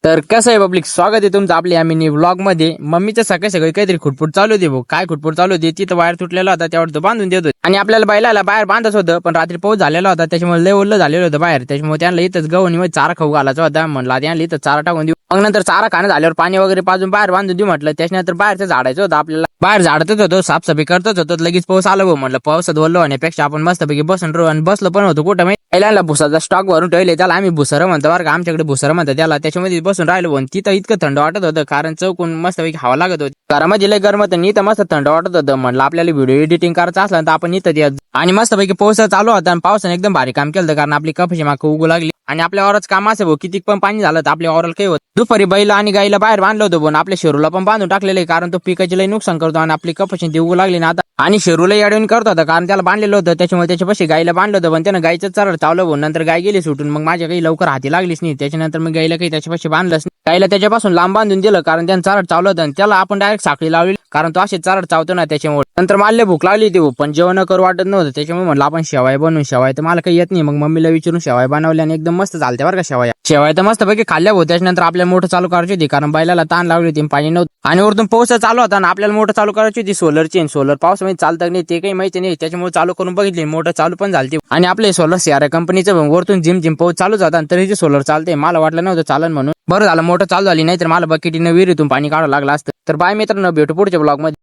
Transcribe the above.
तर कसं आहे पब्लिक, स्वागत आहे तुमचं आपल्या मिनी व्लॉग मध्ये. मम्मीचं सकाळी सकाळी काहीतरी खुटफुट चालू होती भाऊ. काय खुटफुट चालू होती? तिथं वायर तुटलेला होता, त्यावर तो बांधून देत होते. आणि आपल्याला बैलाला बाहेर बांधत होतं, पण रात्री पाऊस झालेला होता, त्याच्यामुळे लय ओल्लं झालेलं होतं बाहेर. त्याच्यामुळे त्यांना इथंच गव्हाणीमध्ये चारा खाऊ घालायचा होता. म्हणला त्यांना इथं चारा टाकून देऊ. मग नंतर चारा खाणं झाल्यावर पाणी वगैरे पाजून बाहेर बांधून देऊ म्हटलं. त्याच्यानंतर बाहेरचं झाडायचं होतं आपल्याला. बाहेर झाडतच होतो, साफसफाई करतच होतो. लगेच पाऊस आला भाऊ. म्हटलं पावसात ओल्लं होण्यापेक्षा आपण मस्तपैकी बसून राहू. आणि बसलो पण होतो कुठं माहिती, बैलांना भुसाचा स्टॉक भरून ठेवले. त्याला आम्ही भुसारं म्हणतो बरं का, आमच्याकडे भुसारं म्हणतात त्याला. त्याच्यामध्ये बसून राहिलो भाऊ. तिथं इतकं थंड वाटत होतं, कारण चौकून मस्तपैकी हवा लागत होती. घरामध्ये लय गरम होतं, इथं मस्त थंड वाटत होतं. म्हटलं आपल्याला व्हिडिओ एडिटिंग करायचा असला तर आपण इथं द्या. आणि मस्तपैकी पाऊस चालू होता, आणि पावसाने एकदम भारी काम केलं, कारण आपली कपाशी मागं उगू लागली. आणि आपल्या वावराच काम असं भाऊ, किती पण पाणी झालं तर आपल्या वावराला काही होत. दुपारी बैल आणि गाईला बाहेर बांधलं होतं पण आपल्या शेरूला पण बांधून टाकलेलं आहे, कारण तो पिकाचे लय नुकसान करतो. आणि आपली कपाशी ती उगू लागली ना आता. आणि शेरूला अडवून करत होता, कारण त्याला बांधलेलं होतं. त्याच्यामुळे त्याच्यापाशी गाईला बांधलं होतं, पण त्यानं गाईचं चारा चावलं भाऊ. नंतर गाय गेली सुटून. मग माझ्या काही लवकर हाती लागलीच नाही. त्याच्यानंतर मी गाईला काही त्याच्यापाशी बांधलंच नाही. गाईला त्याच्यापासून लांब बांधून दिलं, कारण त्यानं चारड चावलं होतं. आणि त्याला आपण डायरेक्ट साखळी लावली, कारण तो असे चारड चावतो ना. त्याच्यामुळे नंतर मला भूक लागली होती, पण जेवण करू वाटत नव्हतं. त्याच्यामुळे म्हणलं आपण शेवाय बनवून. शेवाय तर मला काही येत नाही. मग मम्मीला विचारून शेवाय बनवल्या, आणि एकदम मस्त चालते बरं का शेवाय. शेवाय तर मस्त पैकी खाल्ल्या भाऊ. त्याच्यानंतर आपल्याला मोटर चालू करायची होती, कारण बैलाला ताण लावली होती, पाणी नव्हतं. आणि वरतून पाऊस चालू होता ना, आपल्याला मोटर चालू करायची होती सोलरची. सोलर पावसामध्ये चालतं नाही ते काही माहिती नाही, त्याच्यामुळे चालू करून बघितली. मोटर चालू पण झाली. आणि आपले सोलर सीआरआय कंपनीचं वरतून जिम पाऊस चालूच होता, तरी ते सोलर चालते. मला वाटलं नव्हतं चालन म्हणून. बरं झालं मोटर चालू झाली, नाही तर मला बकेटीनं विहिरीतून पाणी काढावं लागलं असतं. तर बाय मित्रांनो, भेटू पुढच्या ब्लॉग मध्ये.